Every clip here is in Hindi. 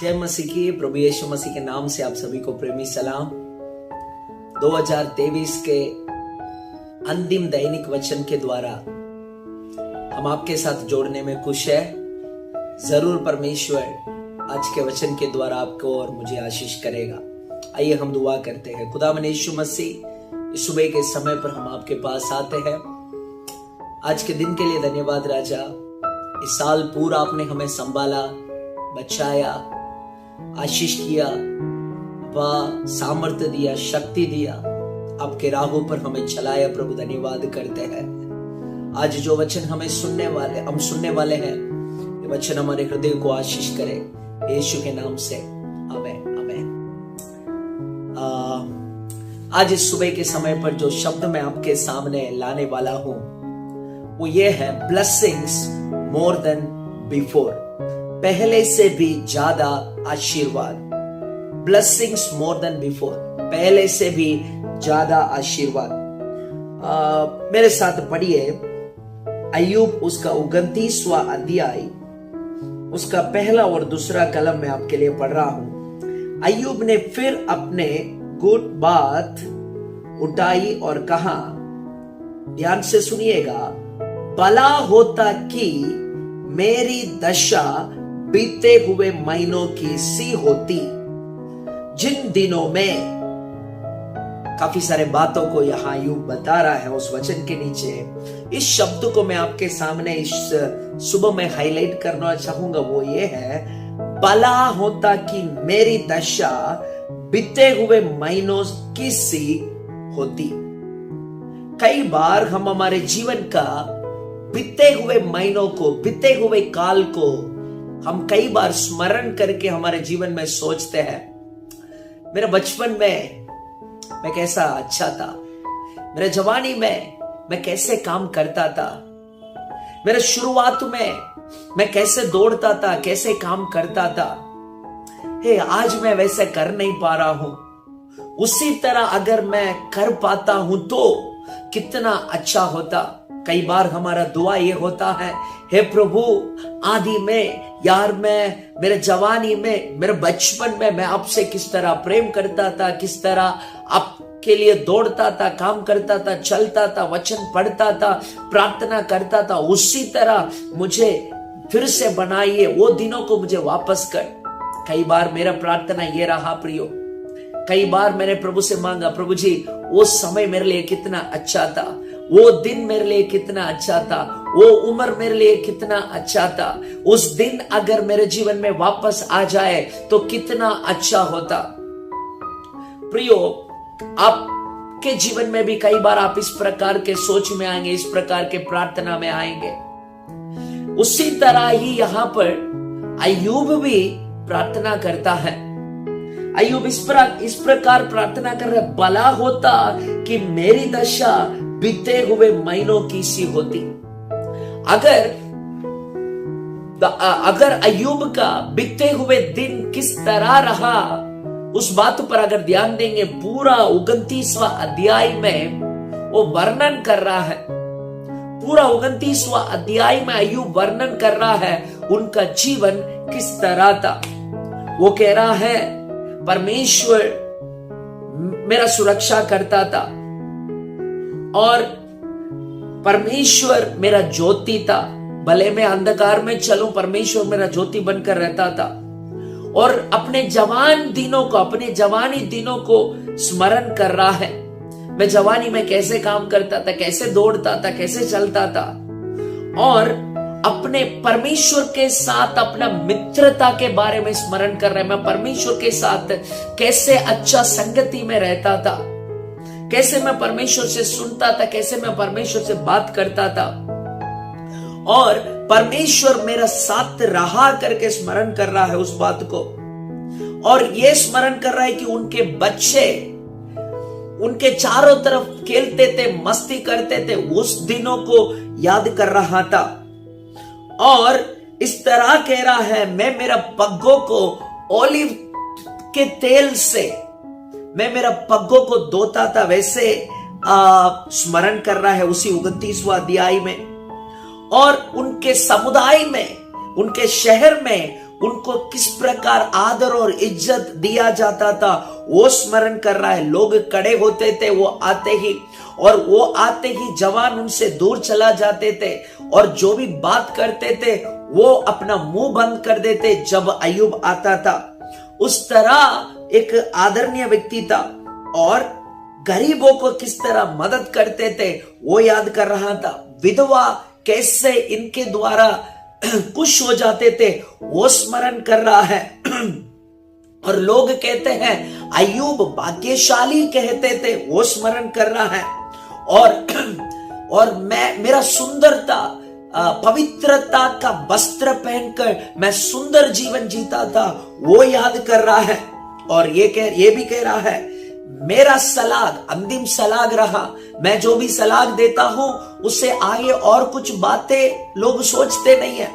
जय मसीह की। प्रभु यीशु मसीह के नाम से आप सभी को प्रेमी सलाम। 2023 के अंतिम दैनिक वचन के द्वारा हम आपके साथ जोड़ने में खुश है। जरूर परमेश्वर आज के वचन के द्वारा आपको और मुझे आशीष करेगा। आइए हम दुआ करते हैं। खुदावन यीशु मसीह, इस सुबह के समय पर हम आपके पास आते हैं। आज के दिन के लिए धन्यवाद राजा। इस साल पूरा आपने हमें संभाला, बचाया, आशीष किया, सामर्थ्य दिया, शक्ति दिया, आपके राहों पर हमें चलाया। प्रभु धन्यवाद करते हैं। आज जो वचन हम सुनने वाले हैं, ये वचन हमारे हृदय को आशीष करे यीशु के नाम से, आमीन आमीन। आज इस सुबह के समय पर जो शब्द मैं आपके सामने लाने वाला हूं वो ये है, ब्लेसिंग्स मोर देन बिफोर। पहले से भी ज्यादा आशीर्वाद। ब्लेसिंग्स मोर देन बिफोर, पहले से भी ज्यादा आशीर्वाद। मेरे साथ पढ़िए अय्यूब, उसका 29वां अध्याय, उसका पहला और दूसरा कलम मैं आपके लिए पढ़ रहा हूं। अय्यूब ने फिर अपने गुट बात उठाई और कहा, ध्यान से सुनिएगा, भला होता कि मेरी दशा बीते हुए महीनों की सी होती, जिन दिनों में। काफी सारे बातों को यहां अय्यूब बता रहा है उस वचन के नीचे। इस शब्द को मैं आपके सामने इस सुबह में हाईलाइट करना चाहूंगा, वो ये है, भला होता कि मेरी दशा बीते हुए महीनों की सी होती। कई बार हम हमारे जीवन का बीते हुए महीनों को, बीते हुए काल को हम कई बार स्मरण करके हमारे जीवन में सोचते हैं, मेरे बचपन में मैं कैसा अच्छा था, मेरे जवानी में मैं कैसे काम करता था, मेरे शुरुआत में मैं कैसे दौड़ता था, कैसे काम करता था। आज मैं वैसे कर नहीं पा रहा हूं। उसी तरह अगर मैं कर पाता हूं तो कितना अच्छा होता। कई बार हमारा दुआ ये होता है, हे प्रभु, आदि में यार मैं मेरे जवानी में, मेरे बचपन में मैं आपसे किस तरह प्रेम करता था, किस तरह आपके लिए दौड़ता था, काम करता था, चलता था, वचन पढ़ता था, प्रार्थना करता था, उसी तरह मुझे फिर से बनाइए, वो दिनों को मुझे वापस कर। कई बार मेरा प्रार्थना ये रहा प्रियो, कई बार मैंने प्रभु से मांगा, प्रभु जी वो समय मेरे लिए कितना अच्छा था, वो दिन मेरे लिए कितना अच्छा था, वो उम्र मेरे लिए कितना अच्छा था। उस दिन अगर मेरे जीवन में वापस आ जाए तो कितना अच्छा होता। प्रियो, आपके जीवन में भी कई बार आप इस प्रकार के सोच में आएंगे, इस प्रकार के प्रार्थना में आएंगे। उसी तरह ही यहां पर अय्यूब भी प्रार्थना करता है। अय्यूब इस प्रकार प्रार्थना कर रहे, भला होता कि मेरी दशा बीते हुए महीनों की सी होती। अगर अय्यूब का बीते हुए दिन किस तरह रहा, उस बात पर अगर ध्यान देंगे, पूरा 29वां अध्याय में वो वर्णन कर रहा है। पूरा 29वां अध्याय में अय्यूब वर्णन कर रहा है उनका जीवन किस तरह था। वो कह रहा है, परमेश्वर मेरा सुरक्षा करता था और परमेश्वर मेरा ज्योति था। भले मैं अंधकार में चलूं, परमेश्वर मेरा ज्योति बनकर रहता था। और अपने जवानी दिनों को स्मरण कर रहा है। मैं जवानी में कैसे काम करता था, कैसे दौड़ता था, कैसे चलता था, और अपने परमेश्वर के साथ अपना मित्रता के बारे में स्मरण कर रहे हैं। मैं परमेश्वर के साथ कैसे अच्छा संगति में रहता था, कैसे मैं परमेश्वर से सुनता था, कैसे मैं परमेश्वर से बात करता था, और परमेश्वर मेरा साथ रहा करके स्मरण कर रहा है उस बात को। और ये स्मरण कर रहा है कि उनके बच्चे उनके चारों तरफ खेलते थे, मस्ती करते थे, उस दिनों को याद कर रहा था। और इस तरह कह रहा है, मैं मेरा पग्गों को ओलिव के तेल से मैं मेरा पग्गों को धोता था, वैसे स्मरण कर रहा है उसी 29वां अध्याय में। और उनके समुदाय में, उनके शहर में उनको किस प्रकार आदर और इज्जत दिया जाता था वो स्मरण कर रहा है। लोग खड़े होते थे वो आते ही, और वो आते ही जवान उनसे दूर चला जाते थे, और जो भी बात करते थे वो अपना मुंह बंद कर देते जब अय्यूब आता था। उस तरह एक आदरणीय व्यक्ति था, और गरीबों को किस तरह मदद करते थे वो याद कर रहा था। विधवा कैसे इनके द्वारा खुश हो जाते थे वो स्मरण कर रहा है। और लोग कहते हैं अय्यूब भाग्यशाली कहते थे वो स्मरण कर रहा है। और मेरा सुंदरता, पवित्रता का वस्त्र पहनकर मैं सुंदर जीवन जीता था वो याद कर रहा है। और ये भी कह रहा है मेरा सलाग अंतिम सलाग रहा, मैं जो भी सलाग देता हूं उससे आगे और कुछ बातें लोग सोचते नहीं है,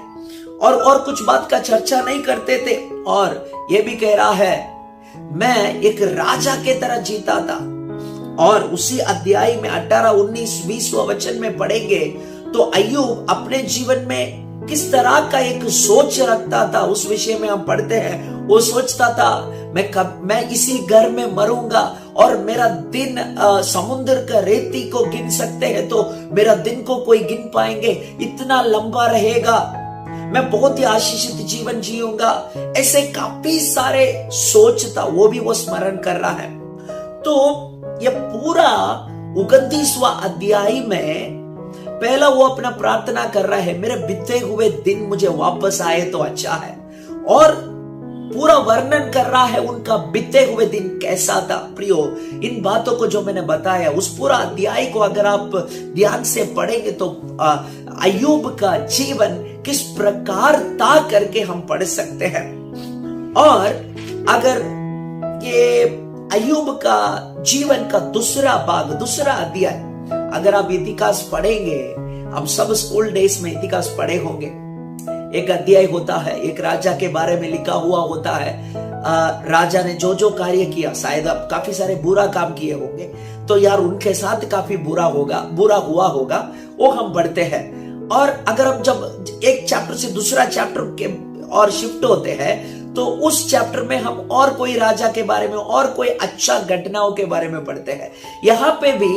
और कुछ बात का चर्चा नहीं करते थे। और ये भी कह रहा है मैं एक राजा के तरह जीता था। और उसी अध्याय में 18, 19, 20 वचन में पढ़ेंगे तो अय्यूब अपने जीवन में किस तरह का एक सोच रखता था उस विषय में हम पढ़ते हैं। वो सोचता था मैं इसी घर में मरूंगा, और मेरा दिन समुद्र का रेती को गिन सकते हैं तो मेरा दिन को कोई गिन पाएंगे, इतना लंबा रहेगा, मैं बहुत ही आशीषित जीवन जीऊंगा। ऐसे काफी सारे सोच था, वो भी वो स्मरण कर रहा है। तो ये पूरा 29वां अध्याय में पहला वो अपना प्रार्थना कर रहा है मेरे बीते हुए दिन मुझे वापस आए तो अच्छा है, और पूरा वर्णन कर रहा है उनका बीते हुए दिन कैसा था। प्रियो, इन बातों को जो मैंने बताया उस पूरा अध्याय को अगर आप ध्यान से पढ़ेंगे तो अय्यूब का जीवन किस प्रकार था करके हम पढ़ सकते हैं। और अगर ये अय्यूब का जीवन का दूसरा भाग, दूसरा अध्याय अगर आप इतिहास पढ़ेंगे, हम सब स्कूल डेज में इतिहास पढ़े होंगे, एक अध्याय होता है, एक राजा के बारे में लिखा हुआ होता है। राजा ने जो जो कार्य किया, शायद अब काफी सारे बुरा काम किए होंगे तो यार उनके साथ काफी बुरा हुआ होगा, वो हम पढ़ते हैं। और अगर हम जब एक चैप्टर से दूसरा चैप्टर के और शिफ्ट होते हैं तो उस चैप्टर में हम और कोई राजा के बारे में और कोई अच्छा घटनाओं के बारे में पढ़ते हैं। यहाँ पे भी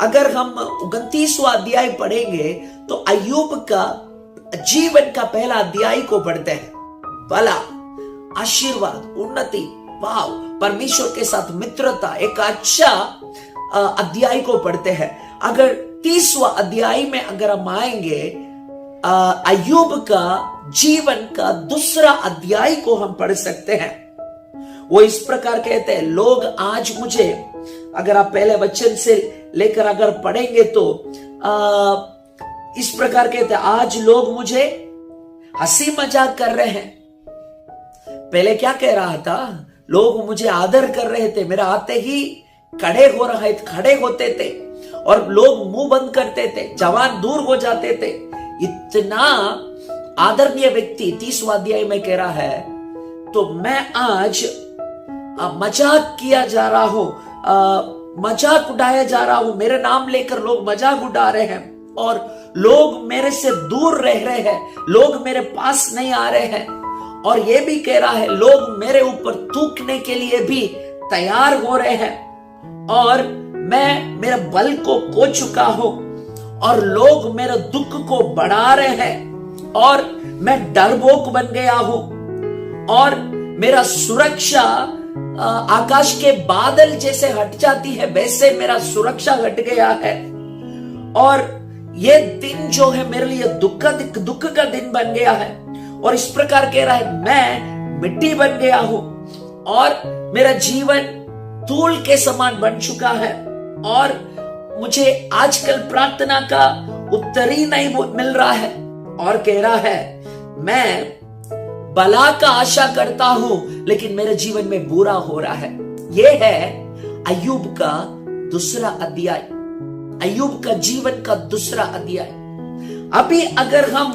अगर हम 29वां अध्याय पढ़ेंगे तो अय्यूब का जीवन का पहला अध्याय को पढ़ते हैं। भला, आशीर्वाद, उन्नति, भाव, परमेश्वर के साथ मित्रता, एक अच्छा अध्याय को पढ़ते हैं। अगर 30वां अध्याय में अगर हम आएंगे, अय्यूब का जीवन का दूसरा अध्याय को हम पढ़ सकते हैं। वो इस प्रकार कहते हैं, लोग आज मुझे, अगर आप पहले वचन से लेकर अगर पढ़ेंगे तो इस प्रकार कहते हैं, आज लोग मुझे हंसी मजाक कर रहे हैं। पहले क्या कह रहा था, लोग मुझे आदर कर रहे थे, मेरा आते ही खड़े होते थे और लोग मुंह बंद करते थे, जवान दूर हो जाते थे। इतना आदरणीय व्यक्ति 30वां अध्याय में कह रहा है, तो मैं आज मजाक किया जा रहा हूं, मजाक उड़ाया जा रहा हूं, मेरे नाम लेकर लोग मजाक उड़ा रहे हैं और लोग मेरे से दूर रह रहे हैं, लोग मेरे पास नहीं आ रहे हैं। और ये भी कह रहा है, लोग मेरे ऊपर थूकने के लिए भी तैयार हो रहे हैं और मैं मेरे बल को खो चुका हूं और लोग मेरे दुख को बढ़ा रहे हैं और मैं डरपोक बन गया हूं और मेरा सुरक्षा आकाश के बादल जैसे हट जाती है वैसे मेरा सुरक्षा हट गया है। और ये दिन जो है मेरे लिए दुख का दिन बन गया है। और इस प्रकार कह रहा है, मैं मिट्टी बन गया हूं और मेरा जीवन धूल के समान बन चुका है और मुझे आजकल प्रार्थना का उत्तर ही नहीं मिल रहा है। और कह रहा है, मैं भला का आशा करता हूं लेकिन मेरे जीवन में बुरा हो रहा है। यह है अय्यूब का दूसरा अध्याय, अय्यूब का जीवन का दूसरा अध्याय। अभी अगर हम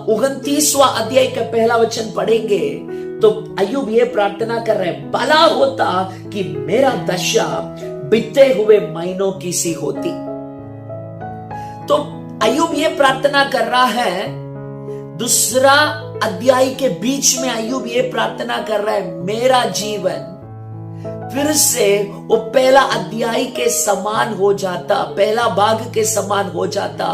29वां अध्याय का पहला वचन पढ़ेंगे तो अय्यूब ये प्रार्थना कर रहे हैं, भला होता कि मेरा दशा बीते हुए महीनों की सी होती। तो अय्यूब ये प्रार्थना कर रहा है, दूसरा अध्याय के बीच में अय्यूब ये प्रार्थना कर रहा है, मेरा जीवन फिर से वो पहला अध्याय के समान हो जाता, पहला भाग के समान हो जाता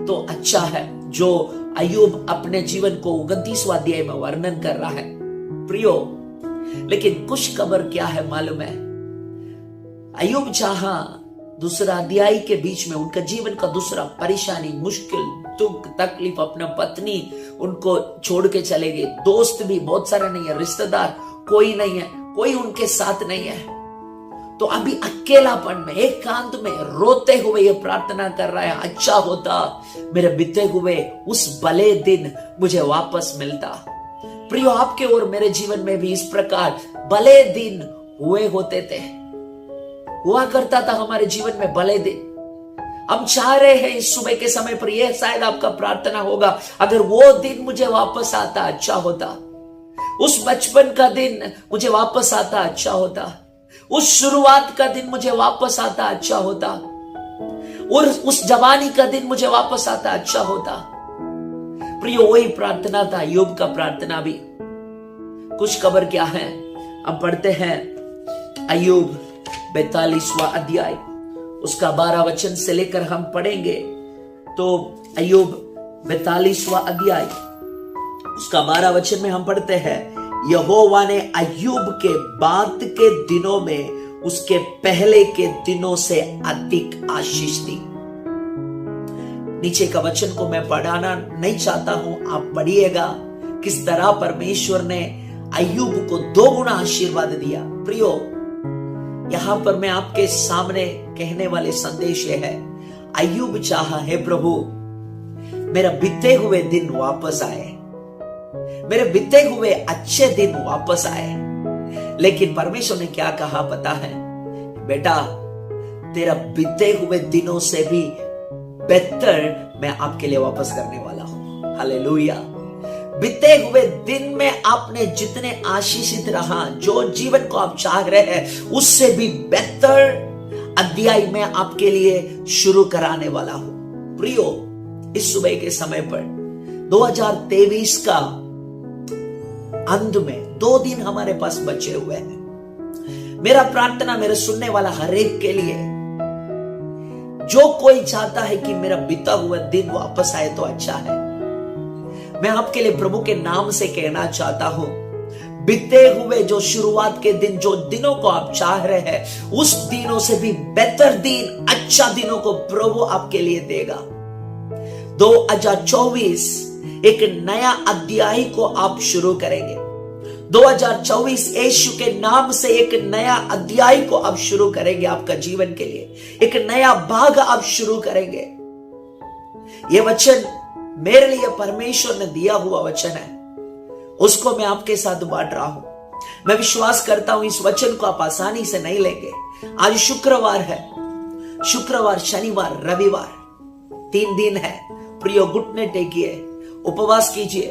तो अच्छा है। जो अय्यूब अपने जीवन को 29वां अध्याय में वर्णन कर रहा है प्रियो। लेकिन कुछ खबर क्या है मालूम है, अय्यूब चाहा दूसरा अध्याय के बीच में उनका जीवन का दूसरा परेशानी, मुश्किल, दुख, तकलीफ, अपना पत्नी उनको छोड़ के चले गए, दोस्त भी बहुत सारे नहीं है, रिश्तेदार कोई नहीं है, कोई उनके साथ नहीं है। तो अभी अकेलापन में, एकांत में रोते हुए ये प्रार्थना कर रहा है, अच्छा होता मेरे बीते हुए उस भले दिन मुझे वापस मिलता। प्रियो, आपके और मेरे जीवन में भी इस प्रकार भले दिन हुए होते थे, हुआ करता था हमारे जीवन में भले दिन। हम चाह रहे हैं इस सुबह के समय पर, यह शायद आपका प्रार्थना होगा, अगर वो दिन मुझे वापस आता अच्छा होता, उस बचपन का दिन मुझे वापस आता अच्छा होता, उस शुरुआत का दिन मुझे वापस आता अच्छा होता, और उस जवानी का दिन मुझे वापस आता अच्छा होता। प्रियो, वही प्रार्थना था अय्यूब का प्रार्थना भी। कुछ खबर क्या है, हम पढ़ते हैं अय्यूब 42वां अध्याय, उसका 12 वचन से लेकर हम पढ़ेंगे। तो अय्यूब 42वां अध्याय उसका 12 वचन में हम पढ़ते हैं, यहोवा ने अय्यूब के बाद के दिनों में उसके पहले के दिनों से अधिक आशीष दी। नीचे का वचन को मैं पढ़ाना नहीं चाहता हूं, आप पढ़िएगा किस तरह परमेश्वर ने अय्यूब को 2 गुना आशीर्वाद दिया। प्रियो, यहां पर मैं आपके सामने कहने वाले संदेश यह है, अय्यूब चाहा है प्रभु मेरा बीते हुए दिन वापस आए, मेरे बीते हुए अच्छे दिन वापस आए। लेकिन परमेश्वर ने क्या कहा पता है, बेटा तेरा बीते हुए दिनों से भी बेहतर मैं आपके लिए वापस करने वाला हूं। हालेलुया। बीते हुए दिन में आपने जितने आशीषित रहा, जो जीवन को आप चाह रहे हैं, उससे भी बेहतर अध्याय में आपके लिए शुरू कराने वाला हूं। प्रियो, इस सुबह के समय पर 2023 का अंत में 2 दिन हमारे पास बचे हुए हैं। मेरा प्रार्थना मेरे सुनने वाला हर एक के लिए, जो कोई चाहता है कि मेरा बीता हुआ दिन वापस आए तो अच्छा है। मैं आपके लिए प्रभु के नाम से कहना चाहता हूं, बीते हुए जो शुरुआत के दिन, जो दिनों को आप चाह रहे हैं, उस दिनों से भी बेहतर दिन, अच्छा दिनों को प्रभु आपके लिए देगा। 2024 एक नया अध्याय को आप शुरू करेंगे। 2024 यीशु के नाम से एक नया अध्याय को आप शुरू करेंगे आपका जीवन के लिए, एक नया भाग आप शुरू करेंगे। यह वचन मेरे लिए परमेश्वर ने दिया हुआ वचन है, उसको मैं आपके साथ बांट रहा हूं। मैं विश्वास करता हूं इस वचन को आप आसानी से नहीं लेंगे। आज शुक्रवार है, शुक्रवार, शनिवार, रविवार 3 दिन है। प्रियो, घुटने टेकिए, उपवास कीजिए,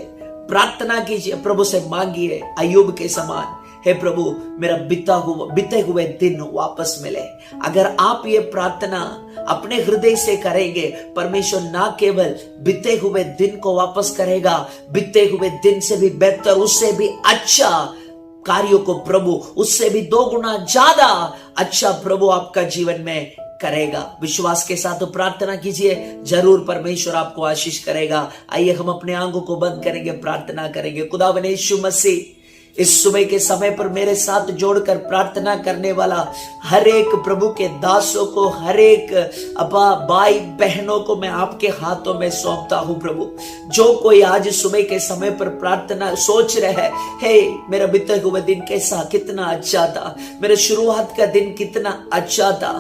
प्रार्थना कीजिए, प्रभु से मांगिए अय्यूब के समान, हे प्रभु मेरा बीते हुए दिन वापस मिले। अगर आप ये प्रार्थना अपने हृदय से करेंगे, परमेश्वर ना केवल बीते हुए दिन को वापस करेगा, बीते हुए दिन से भी बेहतर, उससे भी अच्छा कार्यों को प्रभु, उससे भी 2 गुना ज्यादा अच्छा प्रभु आपका जीवन में करेगा। विश्वास के साथ प्रार्थना कीजिए, जरूर परमेश्वर आपको आशीष करेगा। आइए हम अपने आंखों को बंद करेंगे, प्रार्थना करेंगे। खुदावंद यीशु मसीह, इस सुबह के समय पर मेरे साथ जोड़कर प्रार्थना करने वाला हर एक प्रभु के दासों को, हर एक अपा भाई बहनों को मैं आपके हाथों में सौंपता हूं प्रभु। जो कोई आज सुबह के समय पर प्रार्थना सोच रहे हैं, हे मेरा बीते हुए दिन कैसा, कितना अच्छा था, मेरे शुरुआत का दिन कितना अच्छा था,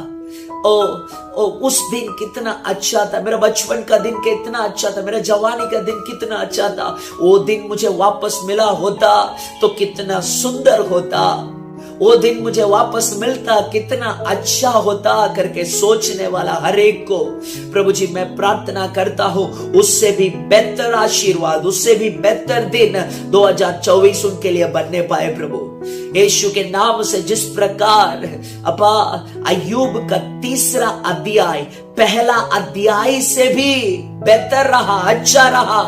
ओ उस दिन कितना अच्छा था, मेरा बचपन का दिन कितना अच्छा था, मेरा जवानी का दिन कितना अच्छा था, वो दिन मुझे वापस मिला होता तो कितना सुंदर होता, वो दिन मुझे वापस मिलता कितना अच्छा होता करके सोचने वाला हर एक को प्रभु जी मैं प्रार्थना करता हूं, उससे भी बेहतर आशीर्वाद, उससे भी बेहतर दिन 2024 उनके लिए बनने पाए प्रभु यीशु के नाम से। जिस प्रकार अपा अय्यूब का 3रा अध्याय पहला अध्याय से भी बेहतर रहा, अच्छा रहा,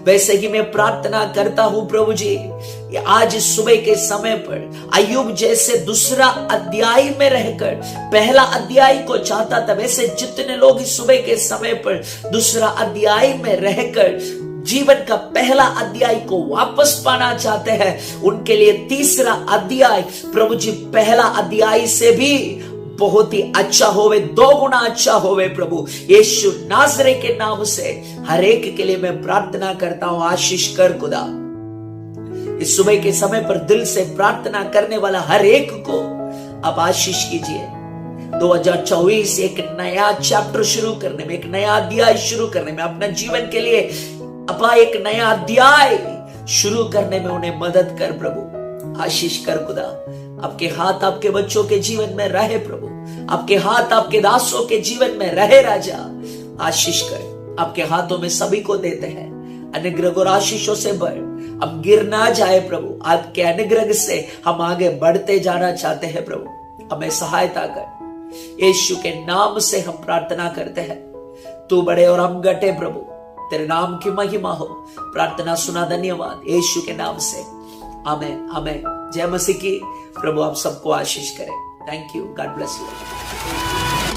वैसे ही मैं प्रार्थना करता हूं प्रभु जी, आज सुबह के समय पर अय्यूब जैसे दूसरा अध्याय में रहकर पहला अध्याय को चाहता था, वैसे जितने लोग इस सुबह के समय पर दूसरा अध्याय में रहकर जीवन का पहला अध्याय को वापस पाना चाहते हैं, उनके लिए तीसरा अध्याय प्रभु जी पहला अध्याय से भी बहुत ही अच्छा होवे, 2 गुना अच्छा होवे। प्रभु यीशु नाज़रे के नाम से हर एक के लिए मैं प्रार्थना करता हूं, आशीष कर खुदा। इस सुबह के समय पर दिल से प्रार्थना करने वाला हर एक को आप आशीष कीजिए। 2024 एक नया चैप्टर शुरू करने में, एक नया अध्याय शुरू करने में, अपना जीवन के लिए अपना एक नया अध्याय शुरू करने में उन्हें मदद कर प्रभु, आशीष कर खुदा। आपके हाथ आपके बच्चों के जीवन में रहे प्रभु, आपके हाथ आपके दासों के जीवन में रहे राजा, आशीष कर। आपके हाथों में सभी को देते हैं, अनुग्रह और आशीषों से बढ़, अब गिर ना जाए प्रभु, आपके अनुग्रह से हम आगे बढ़ते जाना चाहते हैं प्रभु, हमें सहायता कर। यीशु के नाम से हम प्रार्थना करते हैं, तू बड़े और हम घटे प्रभु, तेरे नाम की महिमा हो। प्रार्थना सुना, धन्यवाद यीशु के नाम से, आमेन आमेन। जय मसीह की। प्रभु आप सबको आशीष करें। Thank you, God bless you.